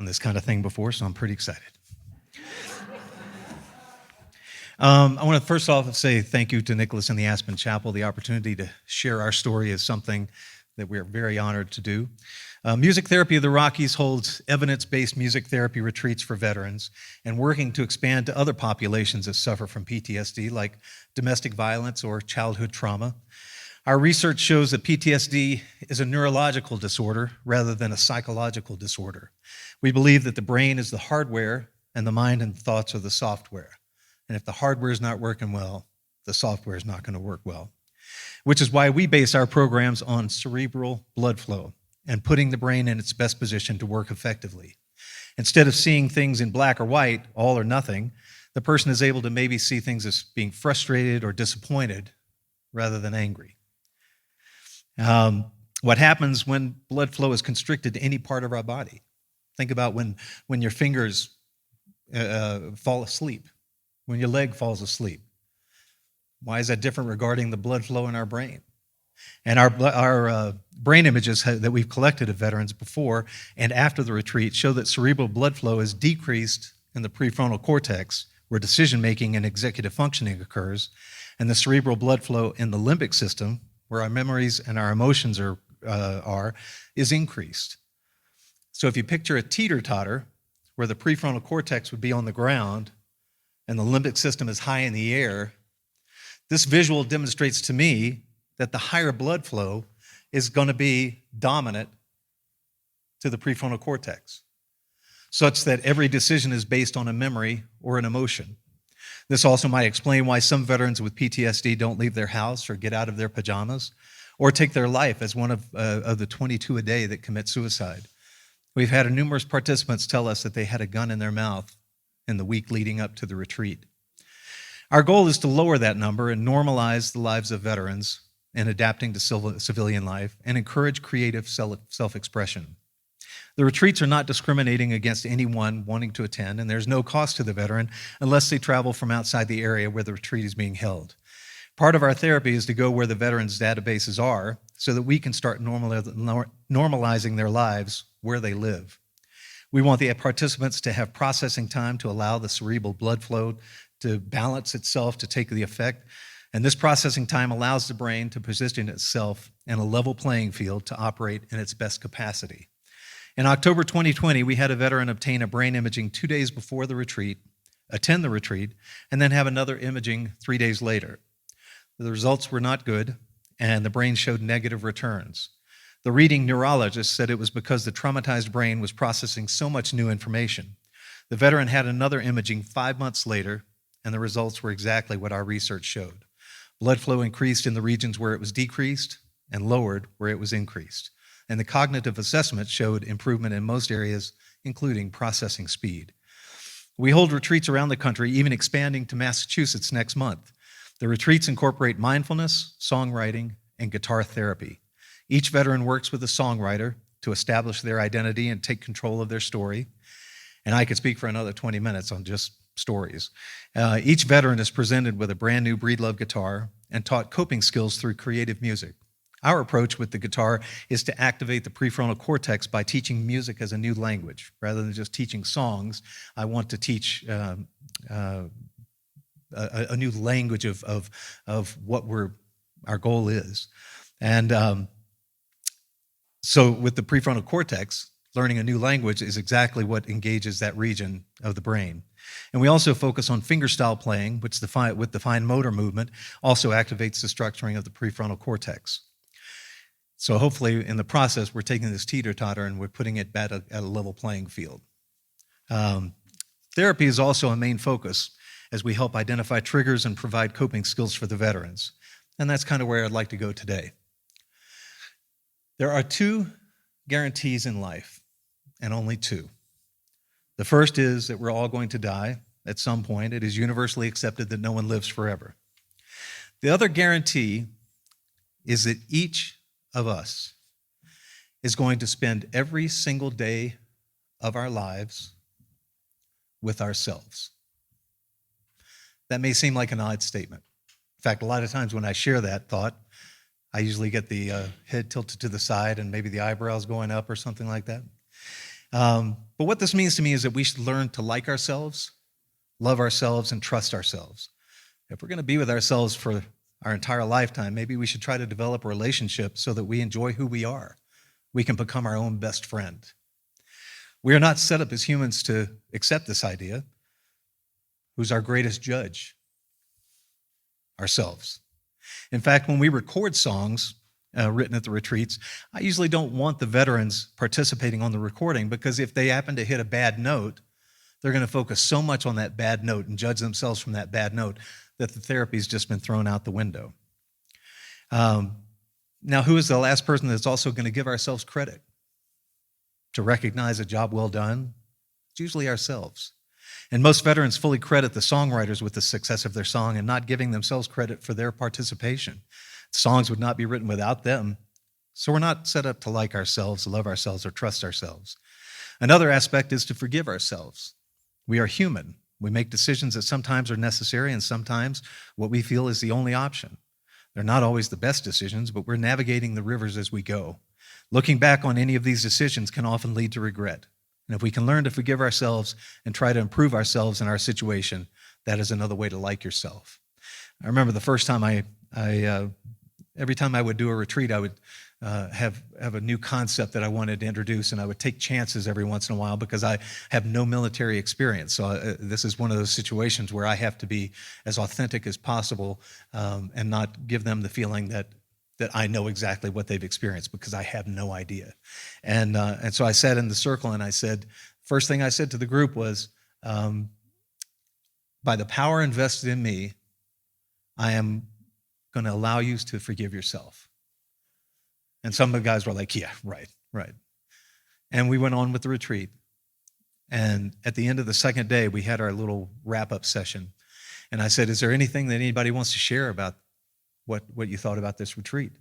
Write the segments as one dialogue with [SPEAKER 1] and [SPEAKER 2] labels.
[SPEAKER 1] on this kind of thing before, so I'm pretty excited. I want to first off say thank you to Nicholas and the Aspen Chapel. The opportunity to share our story is something that we're very honored to do. Music Therapy of the Rockies holds evidence-based music therapy retreats for veterans and working to expand to other populations that suffer from PTSD, like domestic violence or childhood trauma. Our research shows that PTSD is a neurological disorder rather than a psychological disorder. We believe that the brain is the hardware and the mind and thoughts are the software. And if the hardware is not working well, the software is not going to work well, which is why we base our programs on cerebral blood flow and putting the brain in its best position to work effectively. Instead of seeing things in black or white, all or nothing, the person is able to maybe see things as being frustrated or disappointed rather than angry. What happens when blood flow is constricted to any part of our body? Think about when your fingers fall asleep, when your leg falls asleep. Why is that different regarding the blood flow in our brain? And our brain images that we've collected of veterans before and after the retreat show that cerebral blood flow is decreased in the prefrontal cortex, where decision-making and executive functioning occurs, and the cerebral blood flow in the limbic system, where our memories and our emotions are is increased. So if you picture a teeter-totter, where the prefrontal cortex would be on the ground and the limbic system is high in the air, this visual demonstrates to me that the higher blood flow is going to be dominant to the prefrontal cortex, such that every decision is based on a memory or an emotion. This also might explain why some veterans with PTSD don't leave their house or get out of their pajamas or take their life, as one of the 22 a day that commit suicide. We've had numerous participants tell us that they had a gun in their mouth in the week leading up to the retreat. Our goal is to lower that number and normalize the lives of veterans in adapting to civilian life and encourage creative self-expression. The retreats are not discriminating against anyone wanting to attend, and there's no cost to the veteran unless they travel from outside the area where the retreat is being held. Part of our therapy is to go where the veterans' databases are so that we can start normalizing their lives where they live. We want the participants to have processing time to allow the cerebral blood flow to balance itself, to take the effect. And this processing time allows the brain to position itself in a level playing field to operate in its best capacity. In October 2020, we had a veteran obtain a brain imaging 2 days before the retreat, attend the retreat, and then have another imaging 3 days later. The results were not good, and the brain showed negative returns. The reading neurologist said it was because the traumatized brain was processing so much new information. The veteran had another imaging 5 months later, and the results were exactly what our research showed. Blood flow increased in the regions where it was decreased and lowered where it was increased. And the cognitive assessment showed improvement in most areas, including processing speed. We hold retreats around the country, even expanding to Massachusetts next month. The retreats incorporate mindfulness, songwriting, and guitar therapy. Each veteran works with a songwriter to establish their identity and take control of their story. And I could speak for another 20 minutes on just stories. Each veteran is presented with a brand new Breedlove guitar and taught coping skills through creative music. Our approach with the guitar is to activate the prefrontal cortex by teaching music as a new language. Rather than just teaching songs, I want to teach a new language of what our goal is. And so with the prefrontal cortex, learning a new language is exactly what engages that region of the brain. And we also focus on fingerstyle playing, which with the fine motor movement also activates the structuring of the prefrontal cortex. So hopefully in the process, we're taking this teeter-totter and we're putting it back at a level playing field. Therapy is also a main focus as we help identify triggers and provide coping skills for the veterans. And that's kind of where I'd like to go today. There are 2 guarantees in life, and only 2. The first is that we're all going to die at some point. It is universally accepted that no one lives forever. The other guarantee is that each of us is going to spend every single day of our lives with ourselves. That may seem like an odd statement. In fact, a lot of times when I share that thought, I usually get the head tilted to the side and maybe the eyebrows going up or something like that. But what this means to me is that we should learn to like ourselves, love ourselves, and trust ourselves. If we're going to be with ourselves for our entire lifetime, maybe we should try to develop a relationship so that we enjoy who we are. We can become our own best friend. We are not set up as humans to accept this idea. Who's our greatest judge? Ourselves. In fact, when we record songs written at the retreats, I usually don't want the veterans participating on the recording, because if they happen to hit a bad note, they're going to focus so much on that bad note and judge themselves from that bad note that the therapy's just been thrown out the window. Now, who is the last person that's also going to give ourselves credit? To recognize a job well done? It's usually ourselves. And most veterans fully credit the songwriters with the success of their song and not giving themselves credit for their participation. Songs would not be written without them. So we're not set up to like ourselves, love ourselves, or trust ourselves. Another aspect is to forgive ourselves. We are human. We make decisions that sometimes are necessary, and sometimes what we feel is the only option. They're not always the best decisions, but we're navigating the rivers as we go. Looking back on any of these decisions can often lead to regret. And if we can learn to forgive ourselves and try to improve ourselves in our situation, that is another way to like yourself. I remember the first time every time I would do a retreat, I would have a new concept that I wanted to introduce, and I would take chances every once in a while because I have no military experience. So this is one of those situations where I have to be as authentic as possible and not give them the feeling that I know exactly what they've experienced, because I have no idea. And so I sat in the circle and I said, first thing I said to the group was, by the power invested in me, I am going to allow you to forgive yourself. And some of the guys were like, yeah, right. And we went on with the retreat. And at the end of the second day, we had our little wrap-up session. And I said, is there anything that anybody wants to share about what you thought about this retreat?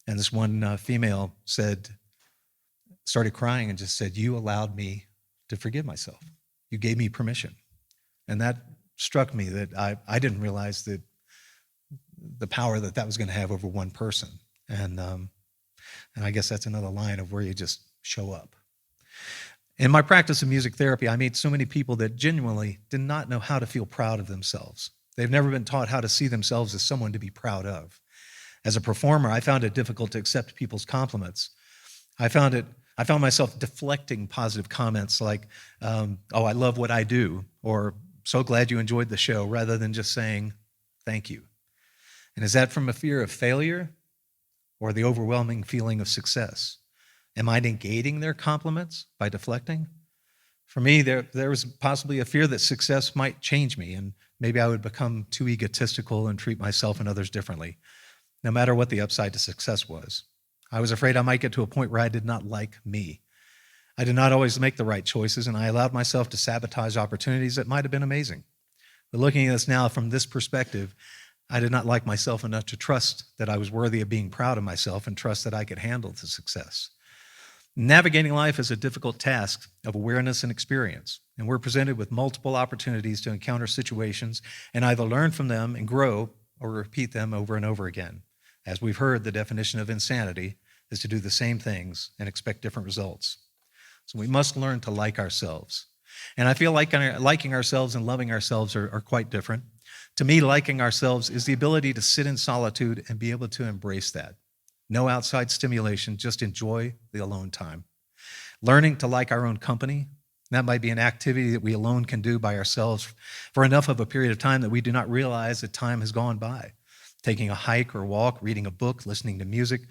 [SPEAKER 1] And this one female started crying and just said, you allowed me to forgive myself. You gave me permission. And that struck me, that I didn't realize that the power that was going to have over one person. And I guess that's another line of where you just show up. In my practice of music therapy, I meet so many people that genuinely did not know how to feel proud of themselves. They've never been taught how to see themselves as someone to be proud of. As a performer, I found it difficult to accept people's compliments. I found myself deflecting positive comments like, oh, I love what I do, or so glad you enjoyed the show, rather than just saying, thank you. And is that from a fear of failure or the overwhelming feeling of success? Am I negating their compliments by deflecting? For me, there was possibly a fear that success might change me, and maybe I would become too egotistical and treat myself and others differently, no matter what the upside to success was. I was afraid I might get to a point where I did not like me. I did not always make the right choices, and I allowed myself to sabotage opportunities that might have been amazing. But looking at this now from this perspective, I did not like myself enough to trust that I was worthy of being proud of myself and trust that I could handle the success. Navigating life is a difficult task of awareness and experience, and we're presented with multiple opportunities to encounter situations and either learn from them and grow or repeat them over and over again. As we've heard, the definition of insanity is to do the same things and expect different results. So we must learn to like ourselves. And I feel like liking ourselves and loving ourselves are quite different. To me, liking ourselves is the ability to sit in solitude and be able to embrace that. No outside stimulation, just enjoy the alone time. Learning to like our own company, that might be an activity that we alone can do by ourselves for enough of a period of time that we do not realize that time has gone by. Taking a hike or walk, reading a book, listening to music.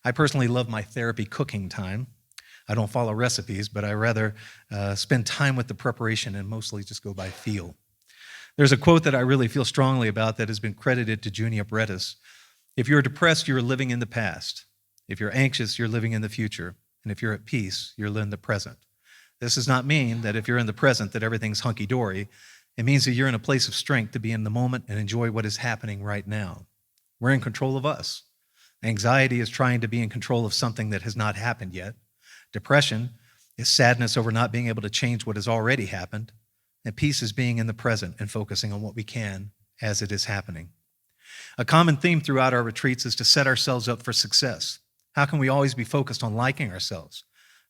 [SPEAKER 1] I personally love my therapy cooking time. I don't follow recipes, but I rather spend time with the preparation and mostly just go by feel. There's a quote that I really feel strongly about that has been credited to Junia Brettis. If you're depressed, you're living in the past. If you're anxious, you're living in the future. And if you're at peace, you're in the present. This does not mean that if you're in the present that everything's hunky-dory. It means that you're in a place of strength to be in the moment and enjoy what is happening right now. We're in control of us. Anxiety is trying to be in control of something that has not happened yet. Depression is sadness over not being able to change what has already happened. And peace is being in the present and focusing on what we can as it is happening. A common theme throughout our retreats is to set ourselves up for success. How can we always be focused on liking ourselves?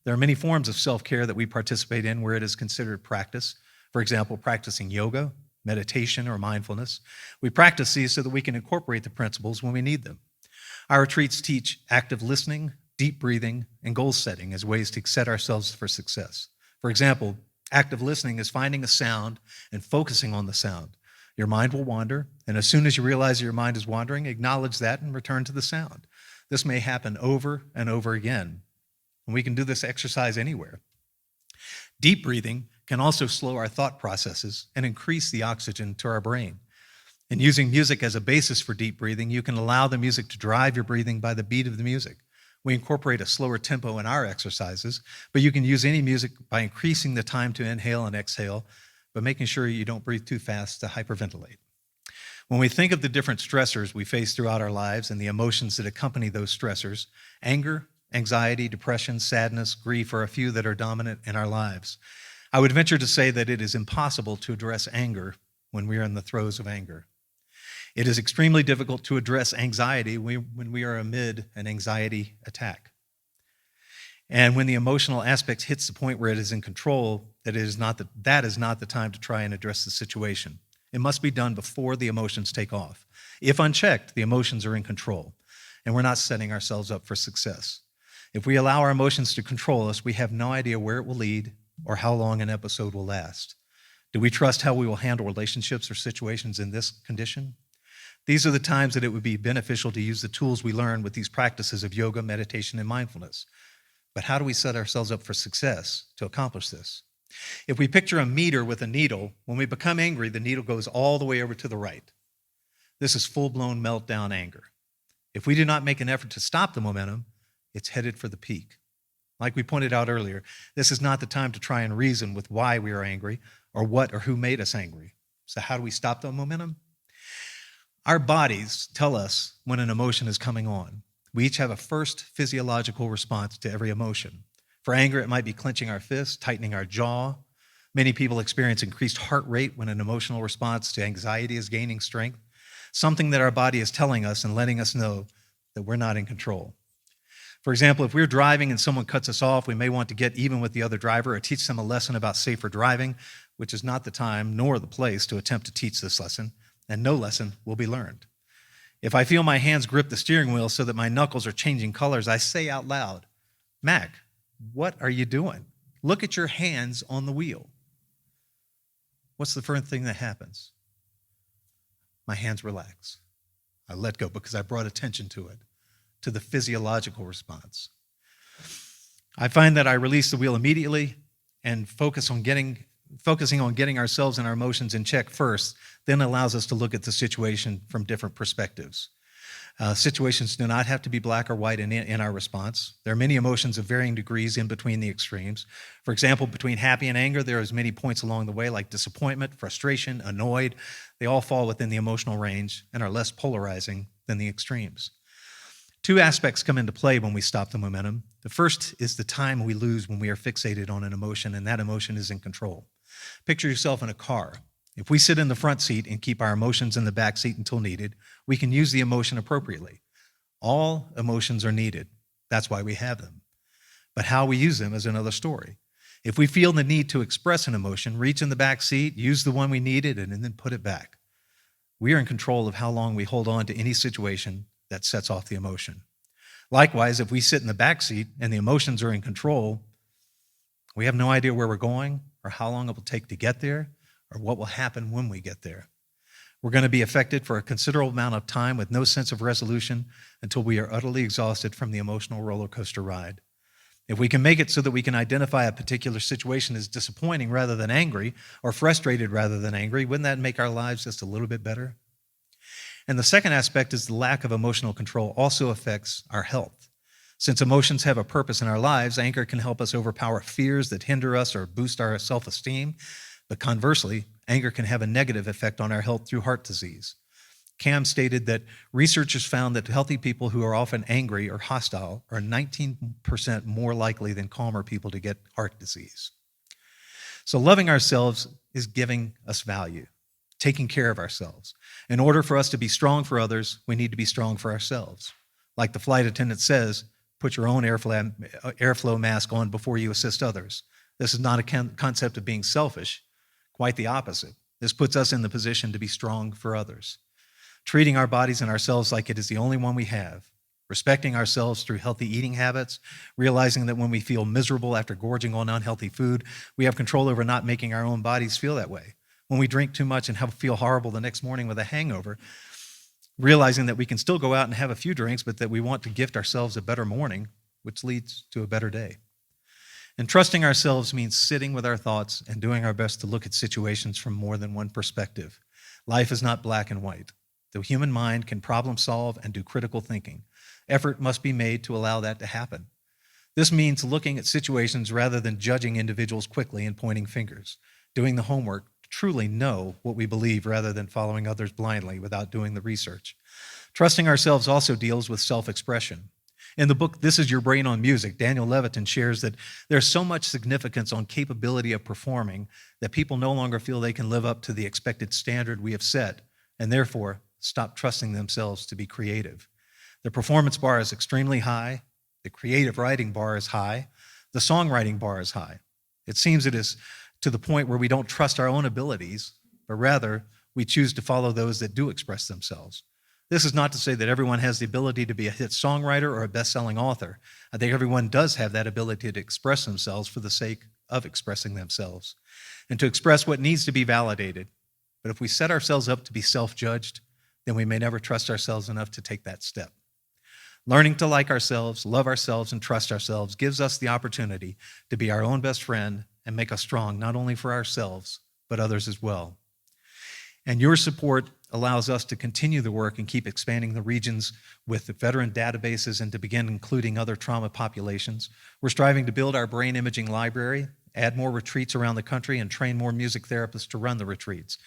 [SPEAKER 1] There are many forms of self-care that we participate in where it is considered practice. For example, practicing yoga, meditation, or mindfulness. We practice these so that we can incorporate the principles when we need them. Our retreats teach active listening, deep breathing, and goal setting as ways to set ourselves for success. For example, active listening is finding a sound and focusing on the sound. Your mind will wander, and as soon as you realize your mind is wandering, acknowledge that and return to the sound. This may happen over and over again, and we can do this exercise anywhere. Deep breathing can also slow our thought processes and increase the oxygen to our brain. And using music as a basis for deep breathing, you can allow the music to drive your breathing by the beat of the music. We incorporate a slower tempo in our exercises, but you can use any music by increasing the time to inhale and exhale, but making sure you don't breathe too fast to hyperventilate. When we think of the different stressors we face throughout our lives and the emotions that accompany those stressors, anger, anxiety, depression, sadness, grief are a few that are dominant in our lives. I would venture to say that it is impossible to address anger when we are in the throes of anger. It is extremely difficult to address anxiety when we are amid an anxiety attack. And when the emotional aspect hits the point where it is in control, that is not the time to try and address the situation. It must be done before the emotions take off. If unchecked, the emotions are in control, and we're not setting ourselves up for success. If we allow our emotions to control us, we have no idea where it will lead or how long an episode will last. Do we trust how we will handle relationships or situations in this condition? These are the times that it would be beneficial to use the tools we learn with these practices of yoga, meditation, and mindfulness. But how do we set ourselves up for success to accomplish this? If we picture a meter with a needle, when we become angry, the needle goes all the way over to the right. This is full-blown meltdown anger. If we do not make an effort to stop the momentum, it's headed for the peak. Like we pointed out earlier, this is not the time to try and reason with why we are angry or what or who made us angry. So how do we stop the momentum? Our bodies tell us when an emotion is coming on. We each have a first physiological response to every emotion. For anger, it might be clenching our fists, tightening our jaw. Many people experience increased heart rate when an emotional response to anxiety is gaining strength, something that our body is telling us and letting us know that we're not in control. For example, if we're driving and someone cuts us off, we may want to get even with the other driver or teach them a lesson about safer driving, which is not the time nor the place to attempt to teach this lesson, and no lesson will be learned. If I feel my hands grip the steering wheel so that my knuckles are changing colors, I say out loud, "Mac, what are you doing? Look at your hands on the wheel." What's the first thing that happens? My hands relax. I let go because I brought attention to it, to the physiological response. I find that I release the wheel immediately and focusing on getting ourselves and our emotions in check first, then allows us to look at the situation from different perspectives. Situations do not have to be black or white in our response. There are many emotions of varying degrees in between the extremes. For example, between happy and anger, there are many points along the way like disappointment, frustration, annoyed. They all fall within the emotional range and are less polarizing than the extremes. Two aspects come into play when we stop the momentum. The first is the time we lose when we are fixated on an emotion, and that emotion is in control. Picture yourself in a car. If we sit in the front seat and keep our emotions in the back seat until needed, we can use the emotion appropriately. All emotions are needed. That's why we have them. But how we use them is another story. If we feel the need to express an emotion, reach in the back seat, use the one we needed, and then put it back. We are in control of how long we hold on to any situation that sets off the emotion. Likewise, if we sit in the back seat and the emotions are in control, we have no idea where we're going or how long it will take to get there or what will happen when we get there. We're going to be affected for a considerable amount of time with no sense of resolution until we are utterly exhausted from the emotional roller coaster ride. If we can make it so that we can identify a particular situation as disappointing rather than angry or frustrated rather than angry, wouldn't that make our lives just a little bit better? And the second aspect is the lack of emotional control also affects our health. Since emotions have a purpose in our lives, anger can help us overpower fears that hinder us or boost our self-esteem. But conversely, anger can have a negative effect on our health through heart disease. Cam stated that researchers found that healthy people who are often angry or hostile are 19% more likely than calmer people to get heart disease. So loving ourselves is giving us value, taking care of ourselves. In order for us to be strong for others, we need to be strong for ourselves. Like the flight attendant says, put your own airflow mask on before you assist others. This is not a concept of being selfish, quite the opposite. This puts us in the position to be strong for others. Treating our bodies and ourselves like it is the only one we have, respecting ourselves through healthy eating habits, realizing that when we feel miserable after gorging on unhealthy food, we have control over not making our own bodies feel that way. When we drink too much and feel horrible the next morning with a hangover, realizing that we can still go out and have a few drinks, but that we want to gift ourselves a better morning, which leads to a better day. And trusting ourselves means sitting with our thoughts and doing our best to look at situations from more than one perspective. Life is not black and white. The human mind can problem solve and do critical thinking. Effort must be made to allow that to happen. This means looking at situations rather than judging individuals quickly and pointing fingers, doing the homework to truly know what we believe rather than following others blindly without doing the research. Trusting ourselves also deals with self-expression. In the book, This Is Your Brain on Music, Daniel Levitin shares that there's so much significance on capability of performing that people no longer feel they can live up to the expected standard we have set, and therefore stop trusting themselves to be creative. The performance bar is extremely high, the creative writing bar is high, the songwriting bar is high. It seems it is to the point where we don't trust our own abilities, but rather we choose to follow those that do express themselves. This is not to say that everyone has the ability to be a hit songwriter or a best-selling author. I think everyone does have that ability to express themselves for the sake of expressing themselves and to express what needs to be validated. But if we set ourselves up to be self-judged, then we may never trust ourselves enough to take that step. Learning to like ourselves, love ourselves, and trust ourselves gives us the opportunity to be our own best friend and make us strong, not only for ourselves, but others as well. And your support allows us to continue the work and keep expanding the regions with the veteran databases and to begin including other trauma populations. We're striving to build our brain imaging library, add more retreats around the country, and train more music therapists to run the retreats.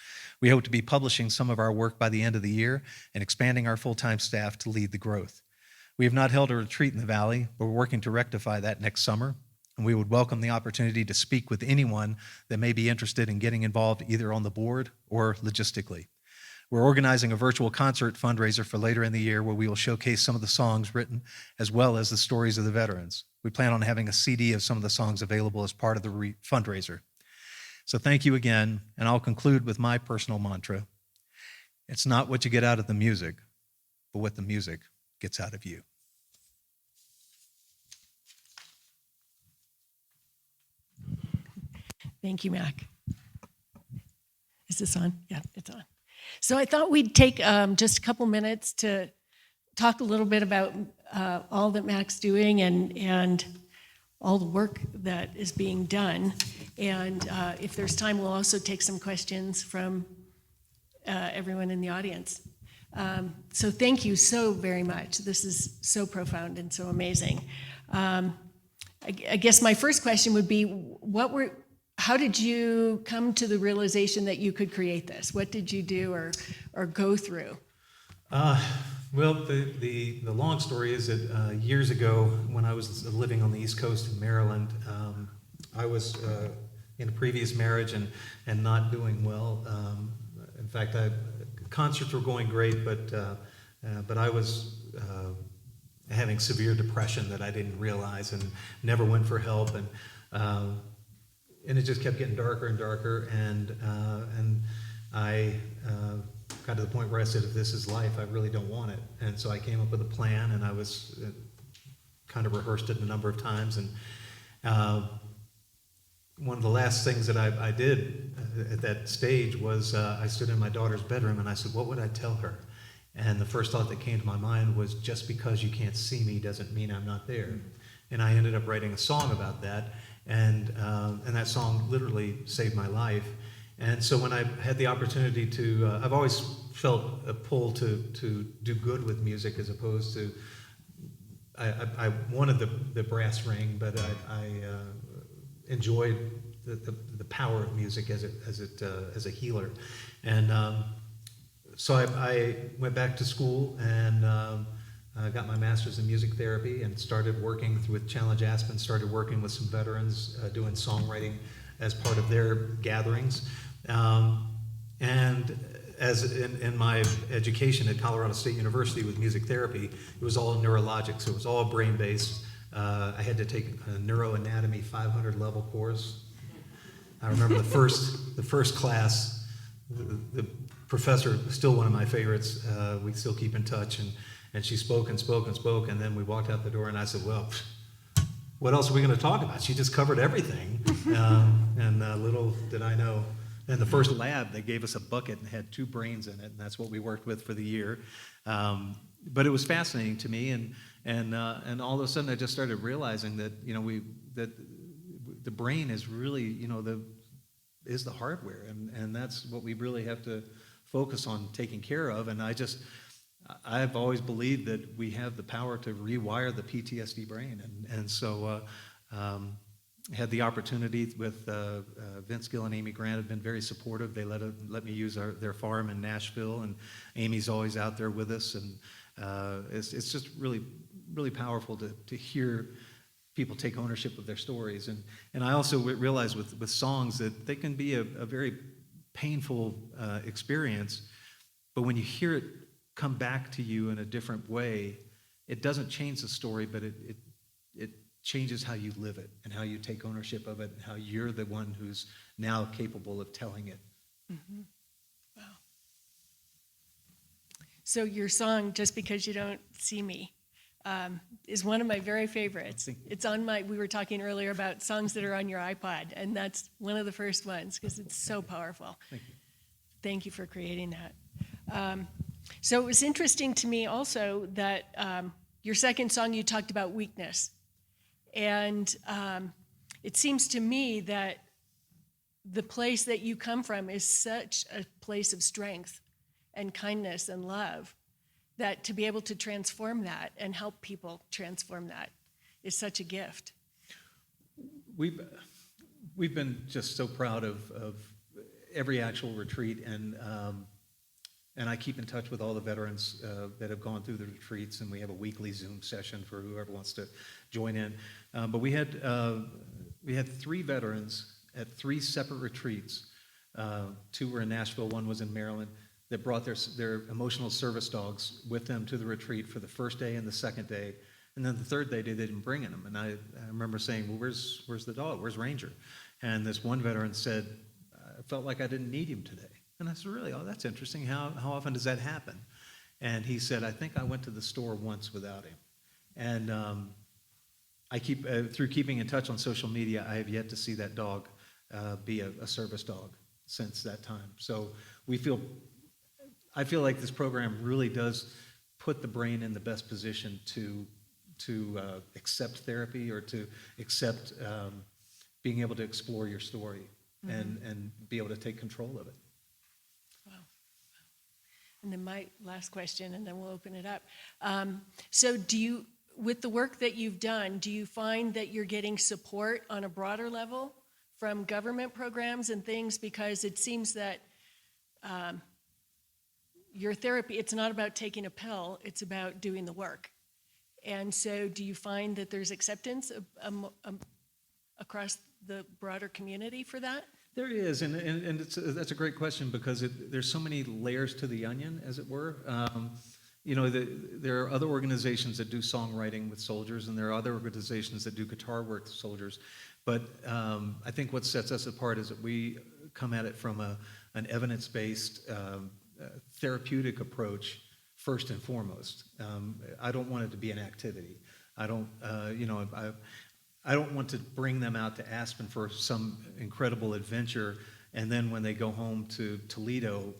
[SPEAKER 1] We hope to be publishing some of our work by the end of the year and expanding our full-time staff to lead the growth. We have not held a retreat in the Valley, but we're working to rectify that next summer, and we would welcome the opportunity to speak with anyone that may be interested in getting involved either on the board or logistically. We're organizing a virtual concert fundraiser for later in the year where we will showcase some of the songs written as well as the stories of the veterans. We plan on having a CD of some of the songs available as part of the fundraiser. So thank you again, and I'll conclude with my personal mantra. It's not what you get out of the music, but what the music gets out of you.
[SPEAKER 2] Thank you, Mac. Is this on? Yeah, it's on. So I thought we'd take just a couple minutes to talk a little bit about all that Mac's doing and all the work that is being done. And if there's time, we'll also take some questions from everyone in the audience. So thank you so very much. This is so profound and so amazing. I guess my first question would be, how did you come to the realization that you could create this? What did you do or go through?
[SPEAKER 1] Well, the long story is that years ago, when I was living on the East Coast in Maryland, I was in a previous marriage and not doing well. In fact, concerts were going great, but I was having severe depression that I didn't realize and never went for help, and it just kept getting darker and darker, and I got to the point where I said, if this is life, I really don't want it. And so I came up with a plan, and I was kind of rehearsed it a number of times. And one of the last things that I did at that stage was I stood in my daughter's bedroom, and I said, what would I tell her? And the first thought that came to my mind was, just because you can't see me doesn't mean I'm not there. And I ended up writing a song about that, and that song literally saved my life. And so when I had the opportunity to, I've always felt a pull to do good with music as opposed to, I wanted the brass ring, but I enjoyed the power of music as a healer. And so I went back to school and got my master's in music therapy and started working with Challenge Aspen, started working with some veterans doing songwriting as part of their gatherings. And as in my education at Colorado State University with music therapy, it was all neurologic, so it was all brain-based. I had to take a neuroanatomy 500 level course. I remember the first class, the professor, still one of my favorites, we still keep in touch, and she spoke and spoke and spoke, and then we walked out the door, and I said, well, what else are we going to talk about? She just covered everything, and little did I know. In the first lab, they gave us a bucket and had 2 brains in it, and that's what we worked with for the year. But it was fascinating to me, and all of a sudden, I just started realizing that that the brain is really is the hardware, and that's what we really have to focus on taking care of. And I've always believed that we have the power to rewire the PTSD brain, and so had the opportunity with Vince Gill and Amy Grant have been very supportive. They let me use their farm in Nashville, and Amy's always out there with us, and it's just really, really powerful to hear people take ownership of their stories. And I also realize with songs that they can be a very painful experience, but when you hear it come back to you in a different way, it doesn't change the story, but it changes how you live it and how you take ownership of it and how you're the one who's now capable of telling it.
[SPEAKER 2] Mm-hmm. Wow. So your song, Just Because You Don't See Me, is one of my very favorites. It's on we were talking earlier about songs that are on your iPod, and that's one of the first ones because it's so powerful.
[SPEAKER 1] Thank you.
[SPEAKER 2] Thank you for creating that. So it was interesting to me also that your second song, you talked about weakness. And it seems to me that the place that you come from is such a place of strength and kindness and love that to be able to transform that and help people transform that is such a gift.
[SPEAKER 1] We've been just so proud of every actual retreat, and I keep in touch with all the veterans that have gone through the retreats, and we have a weekly Zoom session for whoever wants to join in. But we had 3 veterans at 3 separate retreats. 2 were in Nashville, 1 was in Maryland, that brought their emotional service dogs with them to the retreat for the first day and the second day. And then the third day, they didn't bring them. And I remember saying, well, where's the dog? Where's Ranger? And this one veteran said, I felt like I didn't need him today. And I said, really? Oh, that's interesting. How often does that happen? And he said, I think I went to the store once without him. And I keep, through keeping in touch on social media, I have yet to see that dog be a service dog since that time. So I feel like this program really does put the brain in the best position to accept therapy or to accept being able to explore your story and be able to take control of it.
[SPEAKER 2] Wow. And then my last question, and then we'll open it up. So with the work that you've done, do you find that you're getting support on a broader level from government programs and things? Because it seems that your therapy, it's not about taking a pill, it's about doing the work. And so do you find that there's acceptance across the broader community for that?
[SPEAKER 1] There is, and that's a great question because there's so many layers to the onion, as it were. There are other organizations that do songwriting with soldiers, and there are other organizations that do guitar work with soldiers. But I think what sets us apart is that we come at it from an evidence-based, therapeutic approach first and foremost. I don't want it to be an activity. I don't want to bring them out to Aspen for some incredible adventure, and then when they go home to Toledo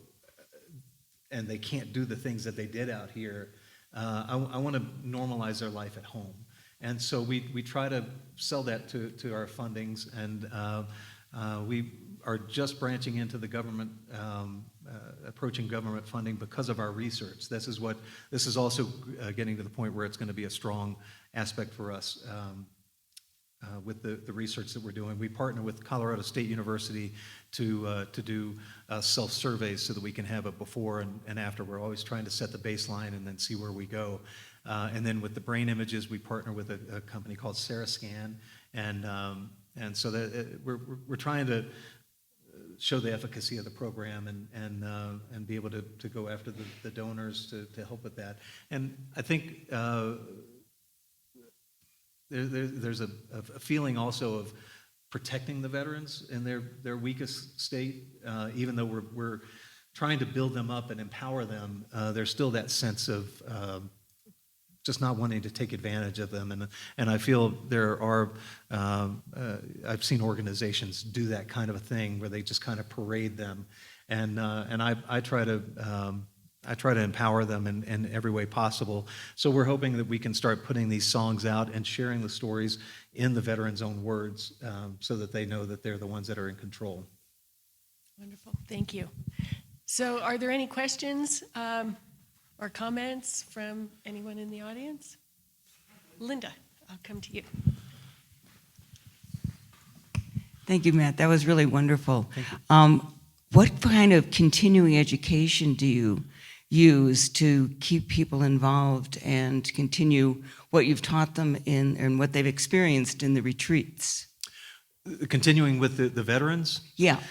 [SPEAKER 1] and they can't do the things that they did out here, I want to normalize their life at home. And so we try to sell that to our fundings, and we are just branching into the government, approaching government funding because of our research. This is also getting to the point where it's going to be a strong aspect for us. With the research that we're doing. We partner with Colorado State University to do self-surveys so that we can have a before and after. We're always trying to set the baseline and then see where we go. And then with the brain images, we partner with a company called Sarascan, and so that we're trying to show the efficacy of the program and be able to go after the donors to help with that. And I think there's a feeling also of protecting the veterans in their weakest state, even though we're trying to build them up and empower them. There's still that sense of just not wanting to take advantage of them, and I feel there are I've seen organizations do that kind of a thing where they just kind of parade them, and I try to empower them in every way possible. So we're hoping that we can start putting these songs out and sharing the stories in the veterans' own words, so that they know that they're the ones that are in control.
[SPEAKER 2] Wonderful, thank you. So are there any questions or comments from anyone in the audience? Linda, I'll come to you.
[SPEAKER 3] Thank you, Matt. That was really wonderful. What kind of continuing education do you use to keep people involved and continue what you've taught them and what they've experienced in the retreats?
[SPEAKER 1] Continuing with the veterans?
[SPEAKER 3] Yeah.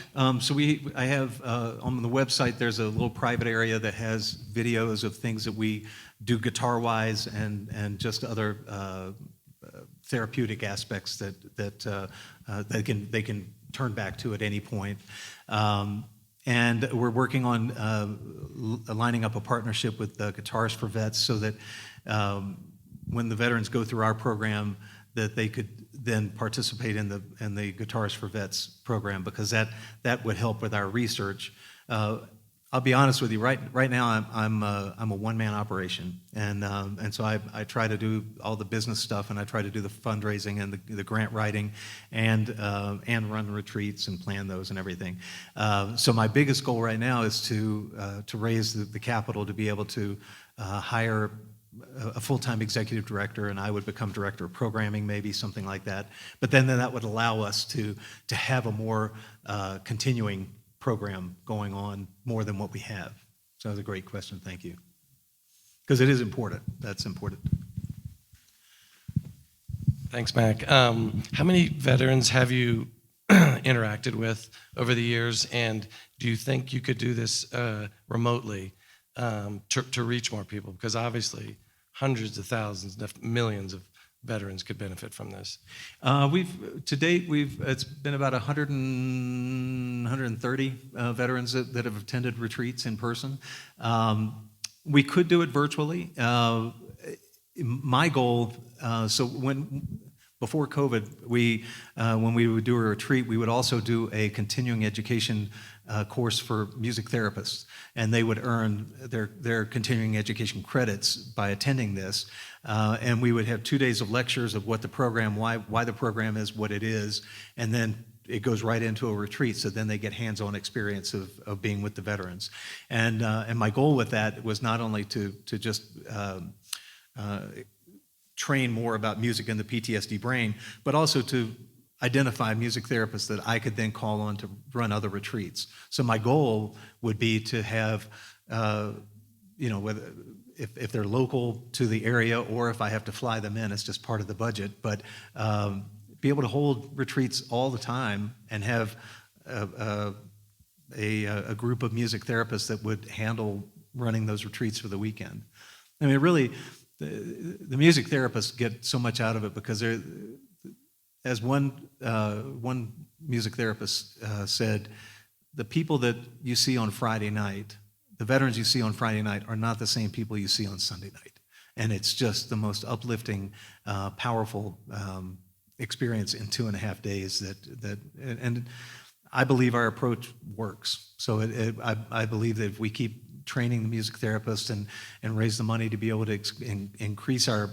[SPEAKER 1] So I have on the website, there's a little private area that has videos of things that we do guitar-wise and just other therapeutic aspects that they can turn back to at any point. And we're working on lining up a partnership with Guitars for Vets so that when the veterans go through our program, that they could then participate in the Guitars for Vets program, because that would help with our research. I'll be honest with you. Right now, I'm a one-man operation, and so I try to do all the business stuff, and I try to do the fundraising and the grant writing, and run retreats and plan those and everything. So my biggest goal right now is to raise the capital to be able to hire a full-time executive director, and I would become director of programming, maybe something like that. But then that would allow us to have a more continuing program going on, more than what we have. So that's a great question. Thank you. Because it is important. That's important.
[SPEAKER 4] Thanks, Mac. How many veterans have you interacted with over the years, and do you think you could do this remotely to reach more people? Because obviously, hundreds of thousands, millions of veterans could benefit from this.
[SPEAKER 1] To date, it's been about 130 veterans that have attended retreats in person. We could do it virtually. My goal, before COVID, when we would do a retreat, we would also do a continuing education course for music therapists, and they would earn their continuing education credits by attending this. And we would have 2 days of lectures of what the program, why the program is what it is, and then it goes right into a retreat. So then they get hands-on experience of being with the veterans. And my goal with that was not only to just train more about music in the PTSD brain, but also to identify music therapists that I could then call on to run other retreats. So my goal would be to have, whether if they're local to the area or if I have to fly them in, it's just part of the budget, but be able to hold retreats all the time and have a group of music therapists that would handle running those retreats for the weekend. I mean, really, the music therapists get so much out of it because they're, as one music therapist said, the people that you see on Friday night, the veterans you see on Friday night, are not the same people you see on Sunday night. And it's just the most uplifting, powerful experience in 2.5 days and I believe our approach works. So I believe that if we keep training the music therapists and raise the money to be able to increase our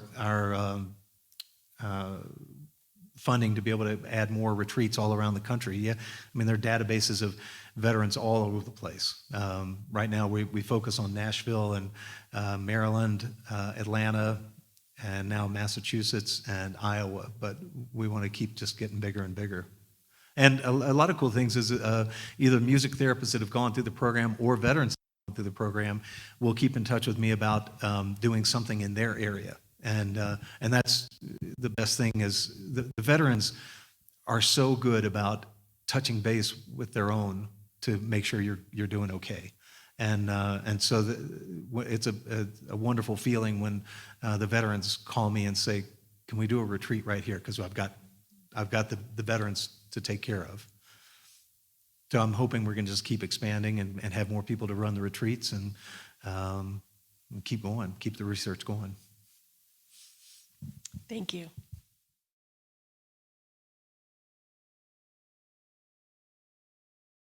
[SPEAKER 1] funding to be able to add more retreats all around the country. Yeah, I mean, there are databases of veterans all over the place. Right now, we focus on Nashville and Maryland, Atlanta, and now Massachusetts and Iowa, but we want to keep just getting bigger and bigger. And a lot of cool things is either music therapists that have gone through the program or veterans through the program will keep in touch with me about doing something in their area. And that's the best thing is the veterans are so good about touching base with their own to make sure you're doing okay. And so it's a wonderful feeling when the veterans call me and say, "Can we do a retreat right here? Because I've got the veterans to take care of." So I'm hoping we're going to just keep expanding and have more people to run the retreats and keep going, keep the research going.
[SPEAKER 2] Thank you.